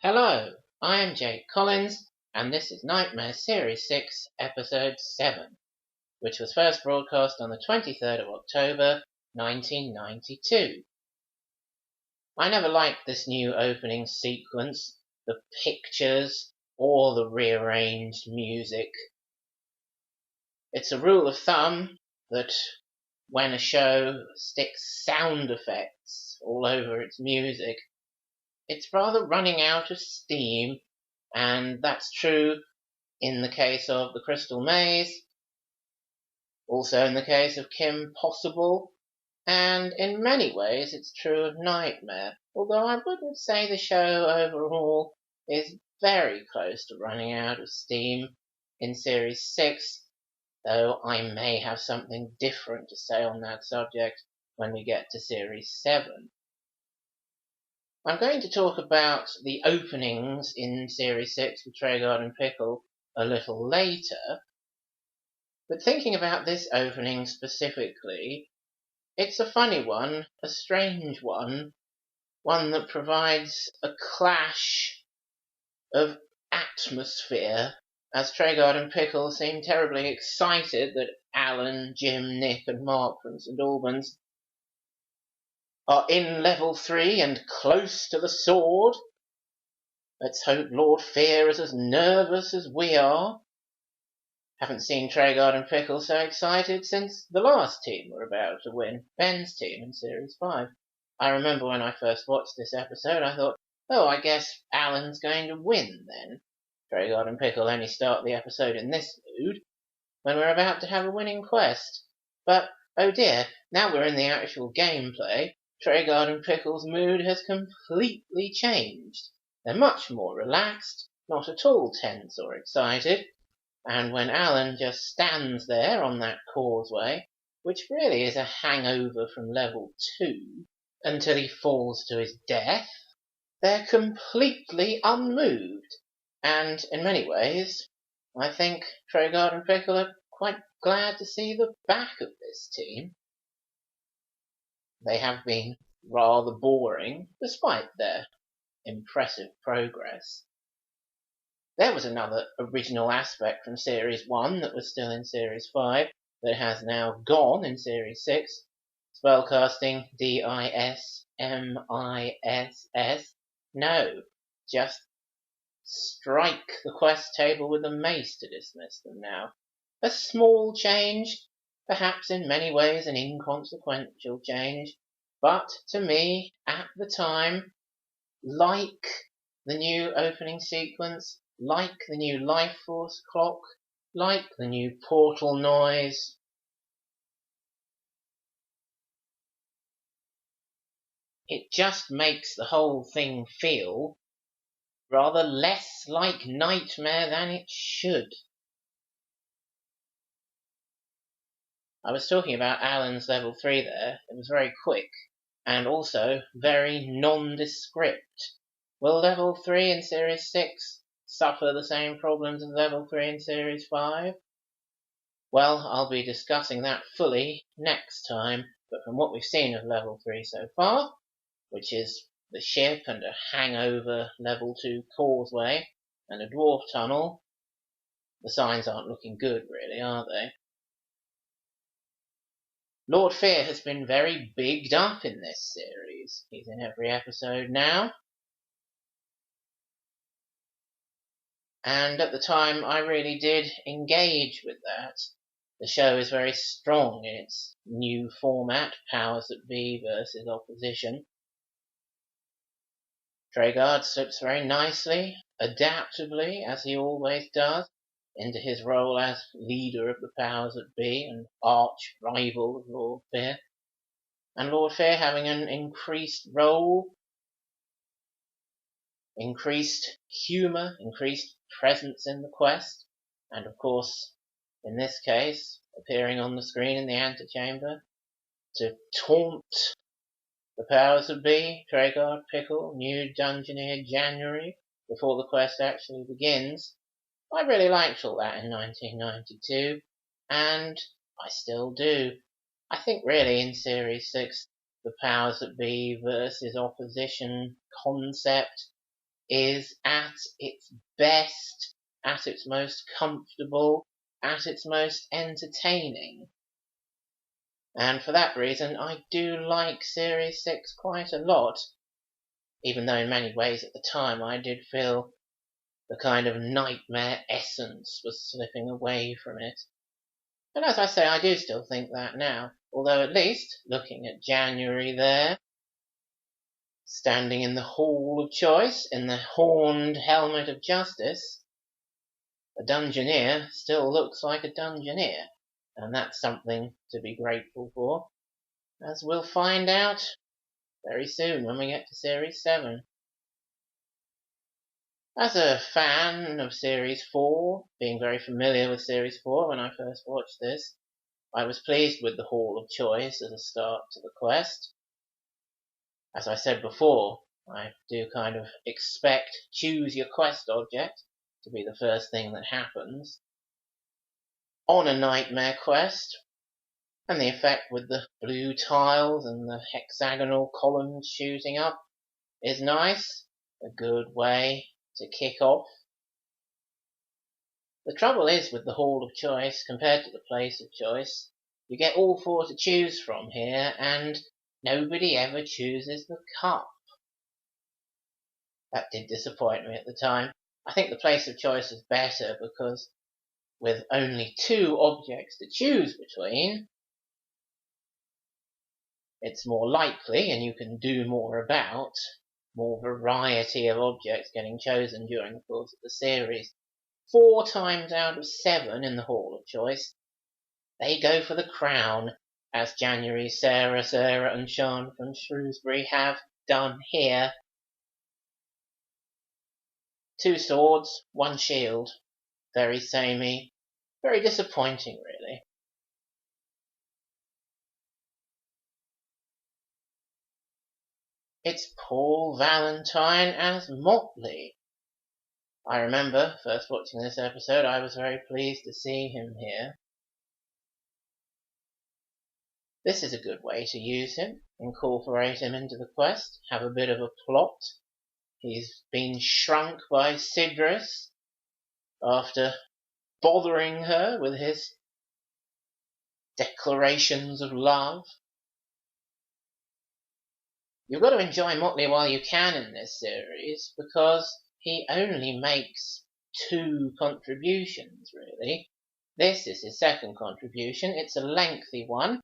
Hello, I am Jake Collins, and this is Knightmare Series 6, Episode 7, which was first broadcast on the 23rd of October, 1992. I never liked this new opening sequence, the pictures, or the rearranged music. It's a rule of thumb that when a show sticks sound effects all over its music, it's rather running out of steam, and that's true in the case of The Crystal Maze, also in the case of Kim Possible, and in many ways it's true of Knightmare, although I wouldn't say the show overall is very close to running out of steam in Series 6, though I may have something different to say on that subject when we get to Series 7. I'm going to talk about the openings in Series 6 with Treguard and Pickle a little later, but thinking about this opening specifically, it's a funny one, a strange one that provides a clash of atmosphere, as Treguard and Pickle seem terribly excited that Alan, Jim, Nick and Mark from St Albans are in level 3 and close to the sword. Let's hope Lord Fear is as nervous as we are. Haven't seen Treguard and Pickle so excited since the last team were about to win, Ben's team in Series 5. I remember when I first watched this episode, I thought, oh, I guess Alan's going to win then. Treguard and Pickle only start the episode in this mood, when we're about to have a winning quest. But, oh dear, now we're in the actual gameplay, Treguard and Pickle's mood has completely changed. They're much more relaxed, not at all tense or excited, and when Alan just stands there on that causeway, which really is a hangover from level 2, until he falls to his death, they're completely unmoved, and in many ways, I think Treguard and Pickle are quite glad to see the back of this team. They have been rather boring, despite their impressive progress. There was another original aspect from Series 1 that was still in Series 5 that has now gone in Series 6. Spellcasting DISMISS. No, just strike the quest table with a mace to dismiss them now. A small change, perhaps in many ways an inconsequential change, but to me, at the time, like the new opening sequence, like the new life force clock, like the new portal noise, it just makes the whole thing feel rather less like Knightmare than it should. I was talking about Alan's level 3 there. It was very quick and also very nondescript. Will level 3 in Series 6 suffer the same problems as level 3 in Series 5? Well, I'll be discussing that fully next time, but from what we've seen of level 3 so far, which is the ship and a hangover level 2 causeway and a dwarf tunnel, the signs aren't looking good really, are they? Lord Fear has been very bigged up in this series. He's in every episode now. And at the time I really did engage with that. The show is very strong in its new format, powers that be versus opposition. Treguard slips very nicely, adaptably, as he always does, into his role as leader of the powers that be and arch rival of Lord Fear. And Lord Fear having an increased role, increased humour, increased presence in the quest, and of course, in this case, appearing on the screen in the antechamber to taunt the powers that be, Treguard, Pickle, new Dungeoneer January, before the quest actually begins. I really liked all that in 1992, and I still do. I think really in Series 6, the powers that be versus opposition concept is at its best, at its most comfortable, at its most entertaining. And for that reason, I do like Series 6 quite a lot, even though in many ways at the time I did feel the kind of Knightmare essence was slipping away from it. But as I say, I do still think that now, although at least, looking at January there, standing in the Hall of Choice, in the horned helmet of justice, a Dungeoneer still looks like a Dungeoneer, and that's something to be grateful for, as we'll find out very soon when we get to Series 7. As a fan of Series 4, being very familiar with Series 4 when I first watched this, I was pleased with the Hall of Choice as a start to the quest. As I said before, I do kind of expect choose your quest object to be the first thing that happens on a Knightmare quest, and the effect with the blue tiles and the hexagonal columns shooting up is nice, a good way to kick off. The trouble is with the Hall of Choice compared to the Place of Choice, you get all four to choose from here, and nobody ever chooses the cup. That did disappoint me at the time. I think the Place of Choice is better because with only 2 objects to choose between, it's more likely, and you can do more about, more variety of objects getting chosen during the course of the series. 4 times out of 7 in the Hall of Choice, they go for the crown, as January, Sarah, and Sean from Shrewsbury have done here. 2 swords, 1 shield. Very samey. Very disappointing, really. It's Paul Valentine as Motley. I remember first watching this episode, I was very pleased to see him here. This is a good way to use him, incorporate him into the quest, have a bit of a plot. He's been shrunk by Sidrus after bothering her with his declarations of love. You've got to enjoy Motley while you can in this series, because he only makes 2 contributions, really. This is his second contribution. It's a lengthy one.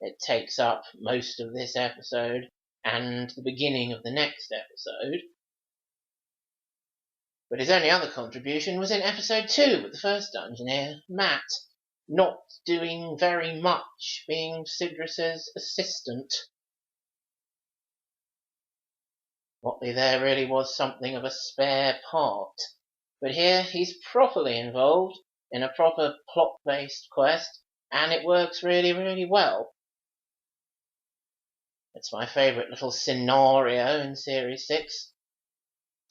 It takes up most of this episode and the beginning of the next episode. But his only other contribution was in episode 2 with the first Dungeoneer, Matt, not doing very much, being Sidrus's assistant. Motley there really was something of a spare part, but here he's properly involved in a proper plot-based quest, and it works really, really well. It's my favourite little scenario in Series 6.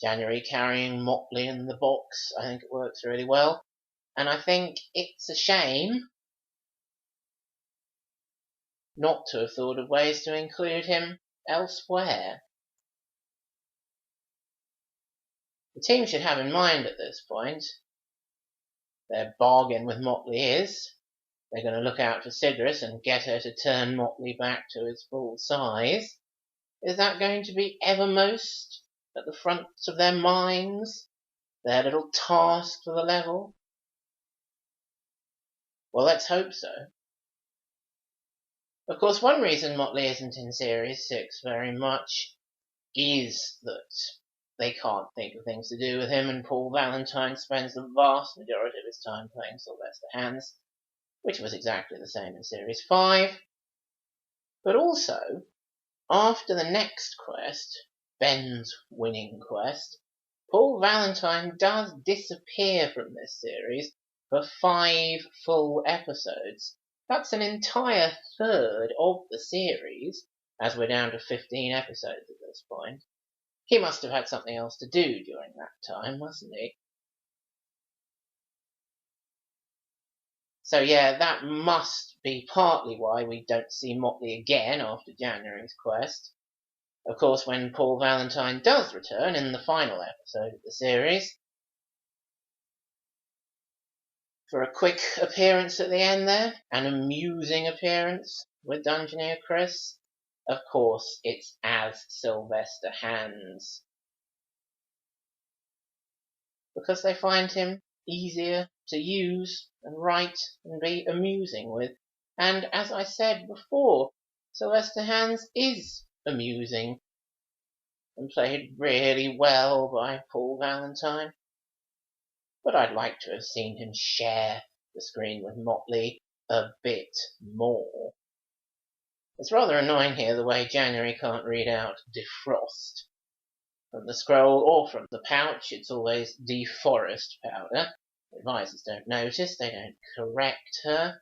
January carrying Motley in the box, I think it works really well, and I think it's a shame not to have thought of ways to include him elsewhere. The team should have in mind at this point, their bargain with Motley is, they're going to look out for Sidrus and get her to turn Motley back to his full size. Is that going to be evermost at the front of their minds? Their little task for the level? Well, let's hope so. Of course, one reason Motley isn't in Series 6 very much is that they can't think of things to do with him, and Paul Valentine spends the vast majority of his time playing Sylvester Hans, which was exactly the same in Series 5. But also, after the next quest, Ben's winning quest, Paul Valentine does disappear from this series for 5 full episodes. That's an entire third of the series, as we're down to 15 episodes at this point. He must have had something else to do during that time, mustn't he? So yeah, that must be partly why we don't see Motley again after January's quest. Of course, when Paul Valentine does return in the final episode of the series, for a quick appearance at the end there, an amusing appearance with Dungeoneer Chris, of course it's as Sylvester Hands, because they find him easier to use and write and be amusing with. And as I said before, Sylvester Hands is amusing and played really well by Paul Valentine. But I'd like to have seen him share the screen with Motley a bit more. It's rather annoying here the way January can't read out defrost from the scroll or from the pouch. It's always deforest powder. The advisors don't notice, they don't correct her.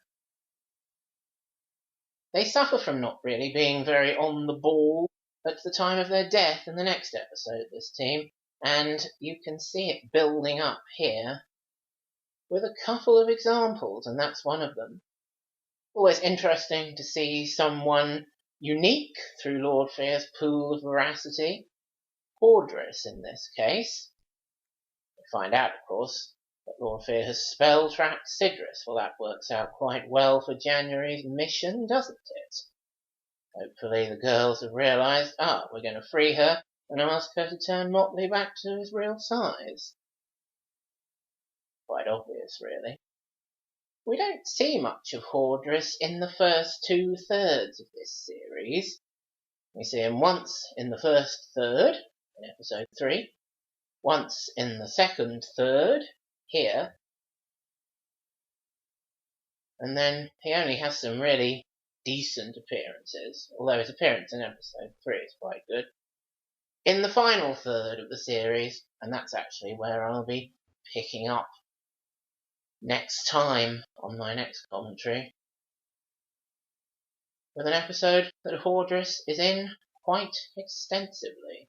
They suffer from not really being very on the ball at the time of their death in the next episode, this team, and you can see it building up here with a couple of examples, and that's one of them. Always interesting to see someone unique through Lord Fear's pool of veracity. Hordris in this case. We find out, of course, that Lord Fear has spell-trapped Sidris. Well, that works out quite well for January's mission, doesn't it? Hopefully the girls have realised, we're going to free her and ask her to turn Motley back to his real size. Quite obvious, really. We don't see much of Hordris in the first 2/3 of this series. We see him once in the first third, in episode 3, once in the second third, here, and then he only has some really decent appearances, although his appearance in episode 3 is quite good, in the final third of the series, and that's actually where I'll be picking up next time on my next commentary, with an episode that Hordris is in quite extensively.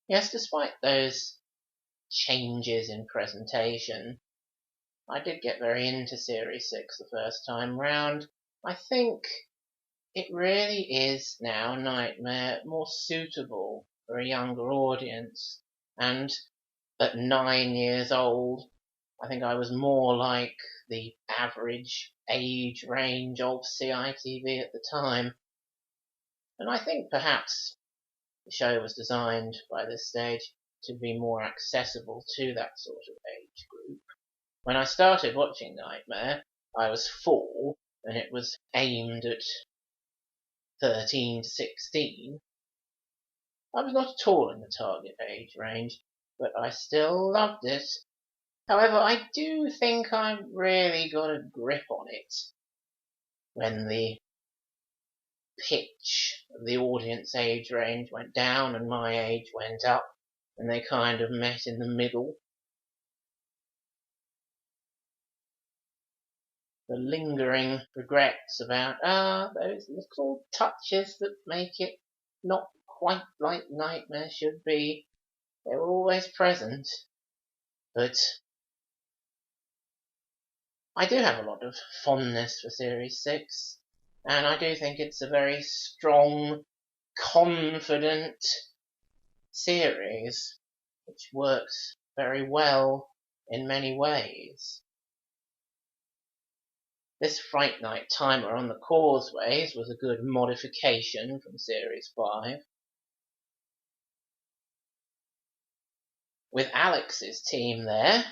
Yes, despite those changes in presentation, I did get very into Series 6 the first time round. I think it really is now, Knightmare, more suitable for a younger audience. And at 9 years old, I think I was more like the average age range of CITV at the time. And I think perhaps the show was designed by this stage to be more accessible to that sort of age group. When I started watching Knightmare, I was 4, and it was aimed at 13 to 16. I was not at all in the target age range, but I still loved it. However, I do think I really got a grip on it when the pitch of the audience age range went down and my age went up, and they kind of met in the middle. The lingering regrets about those little touches that make it not quite like Knightmare should be, they were always present. But I do have a lot of fondness for Series 6, and I do think it's a very strong, confident series, which works very well in many ways. This Fright Night timer on the causeways was a good modification from Series 5. With Alex's team there,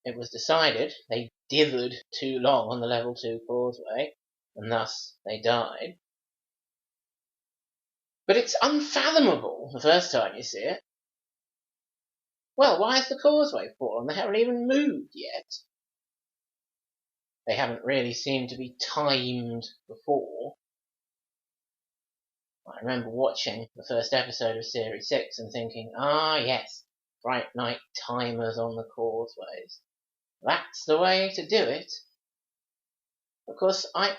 it was decided they dithered too long on the level 2 causeway, and thus they died. But it's unfathomable the first time you see it. Well, why has the causeway fallen? They haven't even moved yet. They haven't really seemed to be timed before. I remember watching the first episode of Series 6 and thinking, yes, Fright Night timers on the causeways. That's the way to do it. Of course, I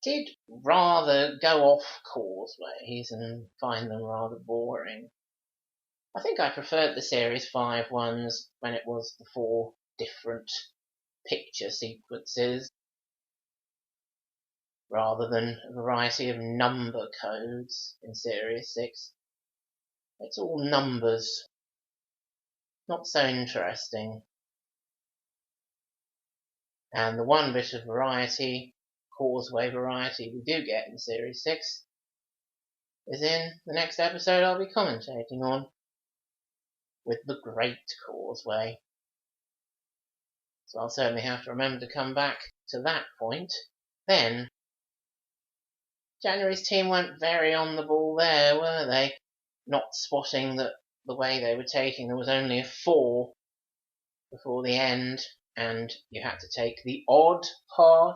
did rather go off causeways and find them rather boring. I think I preferred the Series 5 ones when it was the 4 different picture sequences, rather than a variety of number codes in Series 6. It's all numbers. Not so interesting. And the one bit of variety, causeway variety, we do get in Series 6 is in the next episode I'll be commentating on, with the Great Causeway. So I'll certainly have to remember to come back to that point. Then, January's team weren't very on the ball there, were they? Not spotting that the way they were taking, there was only a 4 before the end, and you had to take the odd path,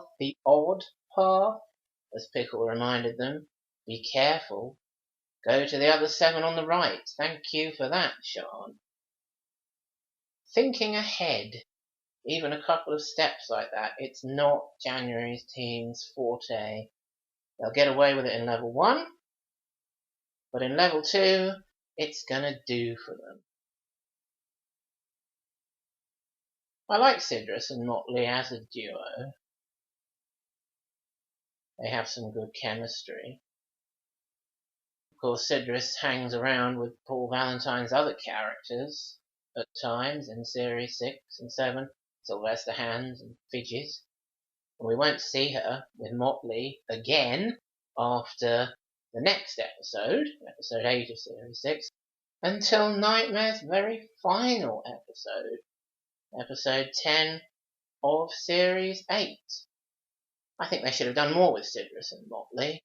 as Pickle reminded them. Be careful. Go to the other 7 on the right. Thank you for that, Sean. Thinking ahead, even a couple of steps like that, it's not January's team's forte. They'll get away with it in level 1, but in level 2, it's gonna do for them. I like Sidrus and Motley as a duo. They have some good chemistry. Of course, Sidrus hangs around with Paul Valentine's other characters at times in Series 6 and 7, Sylvester Hands and Fidget. And we won't see her with Motley again after the next episode, episode 8 of Series 6, until Knightmare's very final episode, episode 10 of Series 8. I think they should have done more with Sidrus and Motley,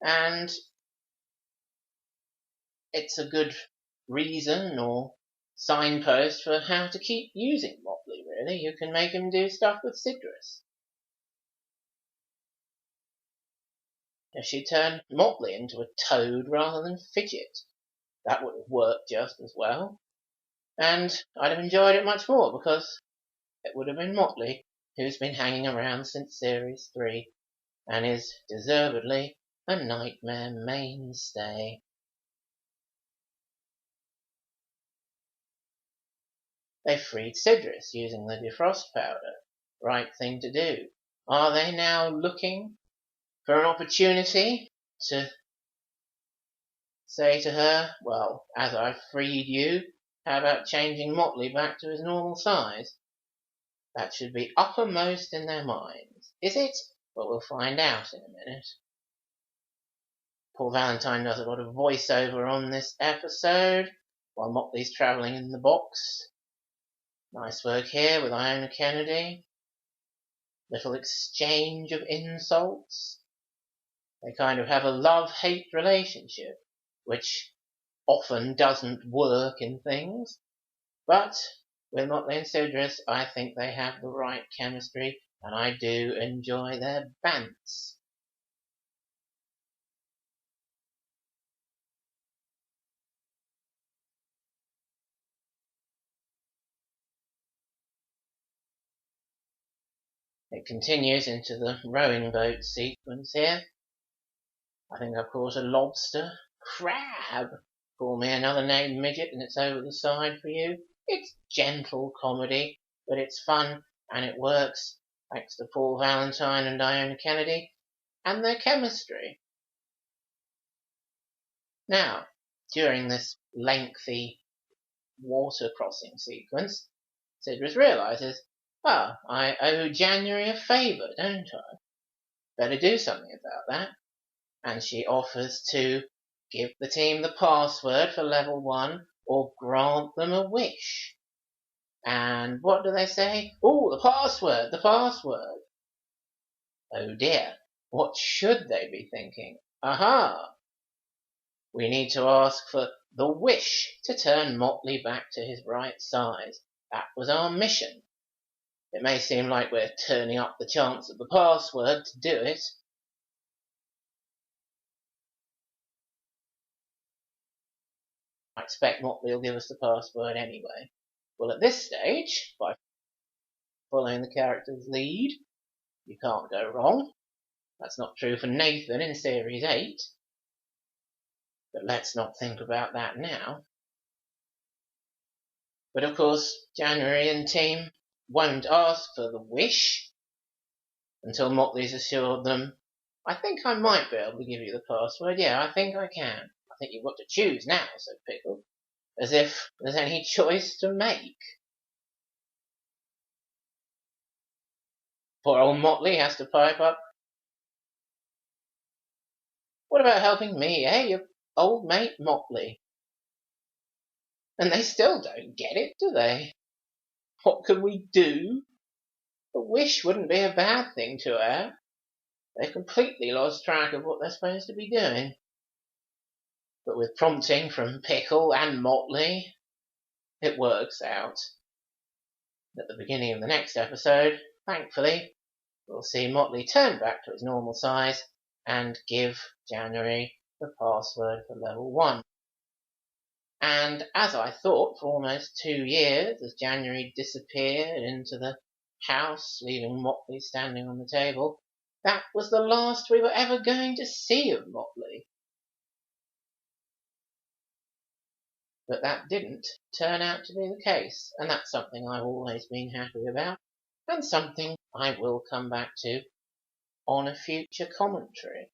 and it's a good reason or signpost for how to keep using Motley, really. You can make him do stuff with Sidrus. If she turned Motley into a toad rather than Fidget, that would have worked just as well. And I'd have enjoyed it much more, because it would have been Motley who's been hanging around since Series 3 and is deservedly a Knightmare mainstay. They freed Sidrus using the defrost powder. Right thing to do. Are they now looking for an opportunity to say to her, well, as I've freed you, how about changing Motley back to his normal size? That should be uppermost in their minds. Is it? Well, we'll find out in a minute. Paul Valentine does a lot of voiceover on this episode while Motley's travelling in the box. Nice work here with Iona Kennedy. Little exchange of insults. They kind of have a love-hate relationship, which often doesn't work in things. But with Motley and Sidrus, I think they have the right chemistry, and I do enjoy their bants. It continues into the rowing boat sequence here. I think I've caught a lobster. Crab! Call me another named midget and it's over the side for you. It's gentle comedy, but it's fun and it works, thanks to Paul Valentine and Iona Kennedy and their chemistry. Now, during this lengthy water crossing sequence, Sidrus realises, I owe January a favour, don't I? Better do something about that. And she offers to give the team the password for level 1 or grant them a wish. And what do they say? Oh, the password, the password. Oh dear, what should they be thinking? Aha! We need to ask for the wish to turn Motley back to his right size. That was our mission. It may seem like we're turning up the chance of the password to do it. I expect Motley will give us the password anyway. Well, at this stage, by following the character's lead, you can't go wrong. That's not true for Nathan in Series 8. But let's not think about that now. But of course, January and team won't ask for the wish until Motley's assured them, "I think I might be able to give you the password. Yeah, I think I can. I think you've got to choose now," said Pickle, as if there's any choice to make. Poor old Motley has to pipe up, "What about helping me, your old mate Motley?" And they still don't get it, do they? What can we do? A wish wouldn't be a bad thing to have. They've completely lost track of what they're supposed to be doing. But with prompting from Pickle and Motley, it works out. At the beginning of the next episode, thankfully, we'll see Motley turn back to his normal size and give January the password for level 1. And as I thought for almost 2 years, as January disappeared into the house, leaving Motley standing on the table, that was the last we were ever going to see of Motley. But that didn't turn out to be the case, and that's something I've always been happy about, and something I will come back to on a future commentary.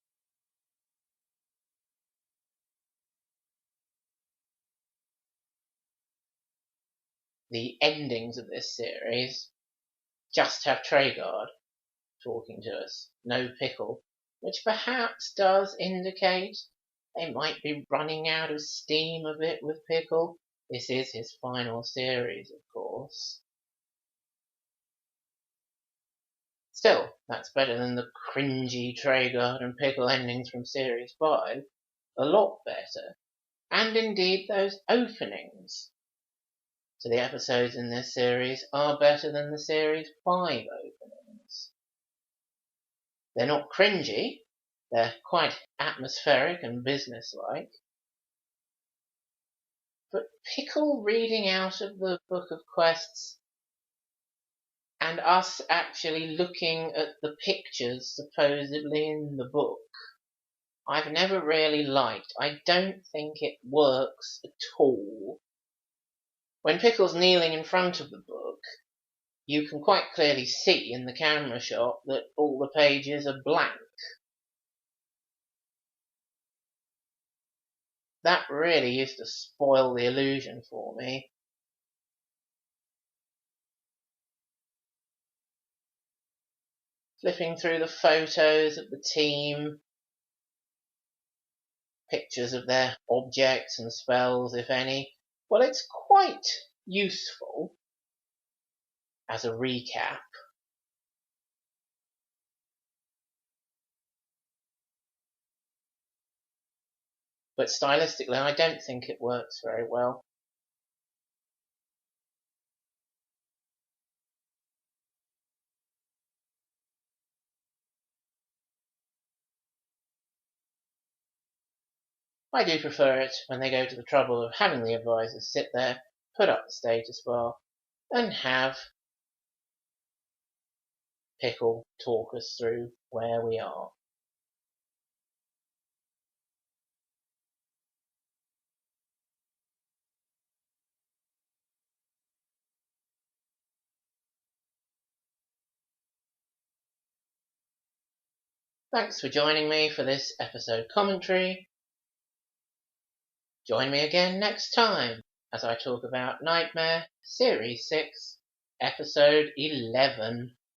The endings of this series just have Treguard talking to us, no Pickle, which perhaps does indicate they might be running out of steam a bit with Pickle. This is his final series, of course. Still, that's better than the cringy Treguard and Pickle endings from Series 5. A lot better. And indeed, those openings to the episodes in this series are better than the Series 5 openings. They're not cringy. They're quite atmospheric and businesslike. But Pickle reading out of the Book of Quests and us actually looking at the pictures supposedly in the book, I've never really liked. I don't think it works at all. When Pickle's kneeling in front of the book, you can quite clearly see in the camera shot that all the pages are blank. That really used to spoil the illusion for me. Flipping through the photos of the team, pictures of their objects and spells, if any, well, it's quite useful as a recap. But stylistically, I don't think it works very well. I do prefer it when they go to the trouble of having the advisors sit there, put up the status bar, and have Pickle talk us through where we are. Thanks for joining me for this episode commentary. Join me again next time as I talk about Knightmare Series 6, Episode 11.